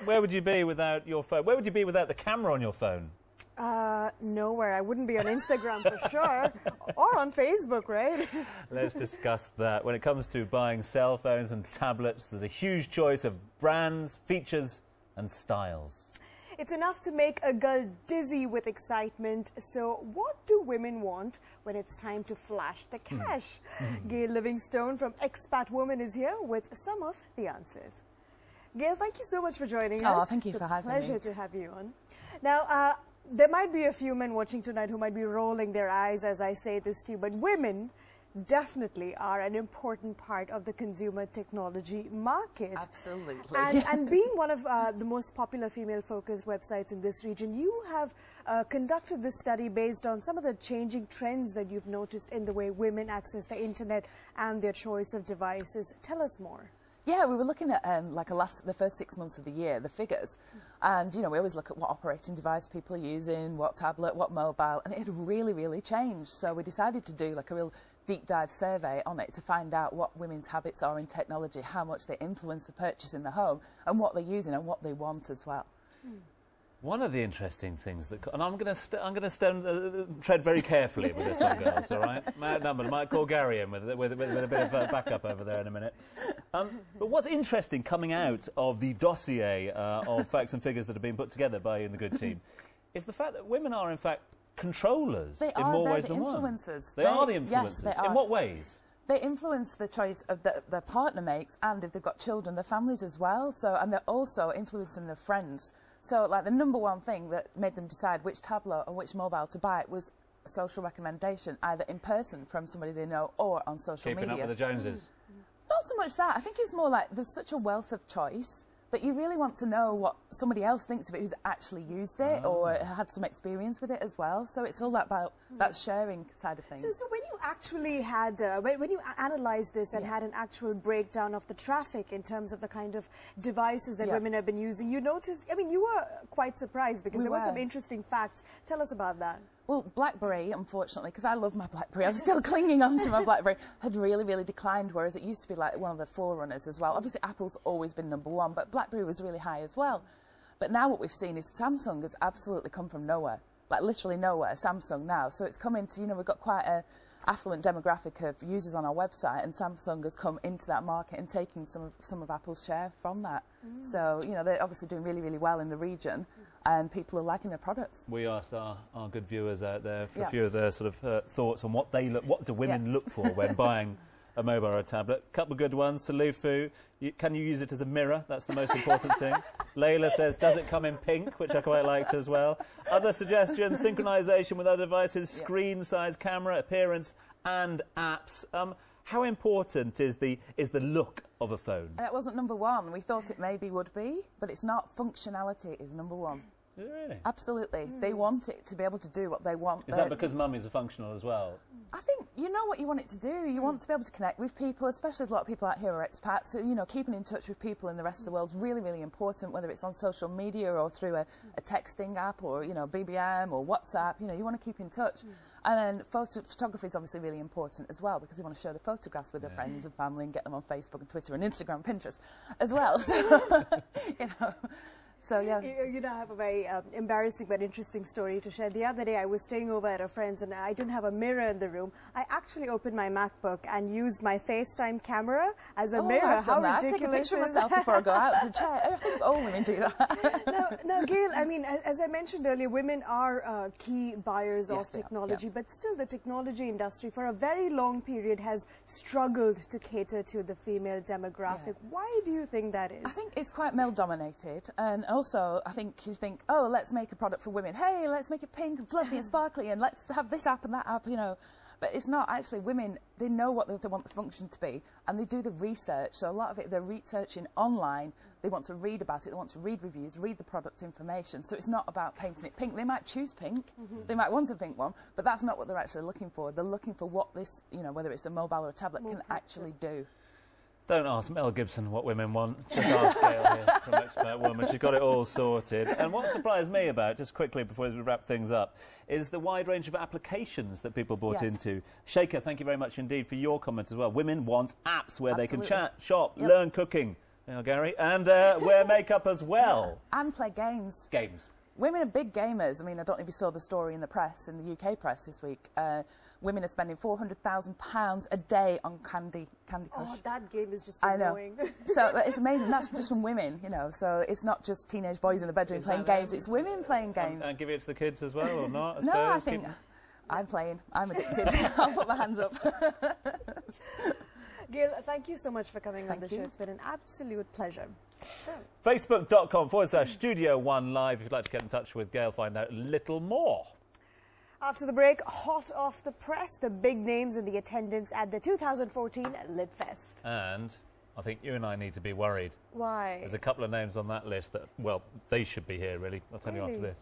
Where would you be without your phone? Where would you be without the camera on your phone? Nowhere. I wouldn't be on Instagram for sure, or on Facebook, right? Let's discuss that. When it comes to buying cell phones and tablets, there's a huge choice of brands, features and styles. It's enough to make a girl dizzy with excitement. So what do women want when it's time to flash the cash? Gail Livingstone from Expat Woman is here with some of the answers. Gail, thank you so much for joining us. Oh, thank you for having me. It's a pleasure to have you on. Now, there might be a few men watching tonight who might be rolling their eyes as I say this to you, but women definitely are an important part of the consumer technology market. Absolutely. And being one of the most popular female-focused websites in this region, you have conducted this study based on some of the changing trends that you've noticed in the way women access the internet and their choice of devices. Tell us more. Yeah, we were looking at the first 6 months of the year, the figures, and we always look at what operating device people are using, what tablet, what mobile, and it had really changed. So we decided to do like a real deep dive survey on it to find out what women's habits are in technology, how much they influence the purchase in the home, and what they're using and what they want as well. One of the interesting things that, and I'm going to tread very carefully with this one, girls. All right, might call Gary in with a bit of backup over there in a minute. But what's interesting coming out of the dossier of facts and figures that have been put together by you and the good team is the fact that women are in fact controllers in more ways than one. They are the influencers. Yes, they are. In what ways? They influence the choice of the partner makes, and if they've got children, their families as well. So, and they're also influencing their friends. So, like the number one thing that made them decide which tablet or which mobile to buy was a social recommendation, either in person from somebody they know or on social media. Keeping up with the Joneses. Not so much that. I think it's more like there's such a wealth of choice that you really want to know what somebody else thinks of it who's actually used it or had some experience with it as well. So it's all about that sharing side of things. So when you actually had, when you analysed this and had an actual breakdown of the traffic in terms of the kind of devices that women have been using, you noticed, I mean, you were quite surprised because there were some interesting facts. Tell us about that. Well, BlackBerry, unfortunately, because I love my BlackBerry, I'm still clinging on to my BlackBerry, had really declined, whereas it used to be like one of the forerunners as well. Obviously, Apple's always been #1, but BlackBerry was really high as well. But now what we've seen is Samsung has absolutely come from nowhere, like literally nowhere, Samsung now. So it's come into, we've got quite a affluent demographic of users on our website, and Samsung has come into that market and taking some of Apple's share from that. So, they're obviously doing really well in the region, and people are liking their products. We asked our good viewers out there for a few of their sort of thoughts on what do women look for when buying a mobile or a tablet. Couple of good ones. Salufu, can you use it as a mirror? That's the most important thing. Layla says, does it come in pink, which I quite liked as well. Other suggestions, synchronization with other devices, screen size, camera, appearance and apps. How important is the look of a phone? That wasn't #1. We thought it maybe would be, but it's not. Functionality is #1. Is it really? Absolutely. They want it to be able to do what they want. Is that because mummies are functional as well? I think you know what you want it to do. You want to be able to connect with people, especially as a lot of people out here are expats. So, keeping in touch with people in the rest of the world is really important, whether it's on social media or through a texting app or, BBM or WhatsApp. You want to keep in touch. And then photography is obviously really important as well, because you want to share the photographs with their friends and family and get them on Facebook and Twitter and Instagram, Pinterest as well. So, So, yeah. I have a very embarrassing but interesting story to share. The other day, I was staying over at a friend's and I didn't have a mirror in the room. I actually opened my MacBook and used my FaceTime camera as a mirror. I've done How that. ridiculous! I take a picture of myself before I go out to chat. I think all women do that. Now, Gail, I mean, as I mentioned earlier, women are key buyers of technology, but still the technology industry for a very long period has struggled to cater to the female demographic. Why do you think that is? I think it's quite male-dominated, and also I think you think, oh, let's make a product for women. Hey, let's make it pink and fluffy and sparkly, and let's have this app and that app, But it's not actually. Women, they know what they want the function to be, and they do the research. So a lot of it, they're researching online. They want to read about it. They want to read reviews, read the product information. So it's not about painting it pink. They might choose pink. They might want a pink one, but that's not what they're actually looking for. They're looking for what this, whether it's a mobile or a tablet, can actually do. Don't ask Mel Gibson what women want. Just ask Gail here from Expat Woman. She's got it all sorted. And what surprised me about, just quickly before we wrap things up, is the wide range of applications that people bought into. Shaker, thank you very much indeed for your comments as well. Women want apps where they can chat, shop, learn cooking, Yeah, Gary. And wear makeup as well. And play games. Games. Women are big gamers. I mean, I don't know if you saw the story in the press, in the UK press this week. Women are spending £400,000 a day on Candy Crush. Oh, that game is just annoying. I know. So it's amazing. That's just from women, you know. So it's not just teenage boys in the bedroom playing games. It's women playing games. And give it to the kids as well, or not? No, I think I'm playing. I'm addicted. I'll put my hands up. Gail, thank you so much for coming on the show. It's been an absolute pleasure. So. Facebook.com/Studio One Live. If you'd like to get in touch with Gail, find out a little more. After the break, hot off the press, the big names in the attendance at the 2014 Litfest. And I think you and I need to be worried. Why? There's a couple of names on that list that, well, they should be here, really. I'll tell you after this.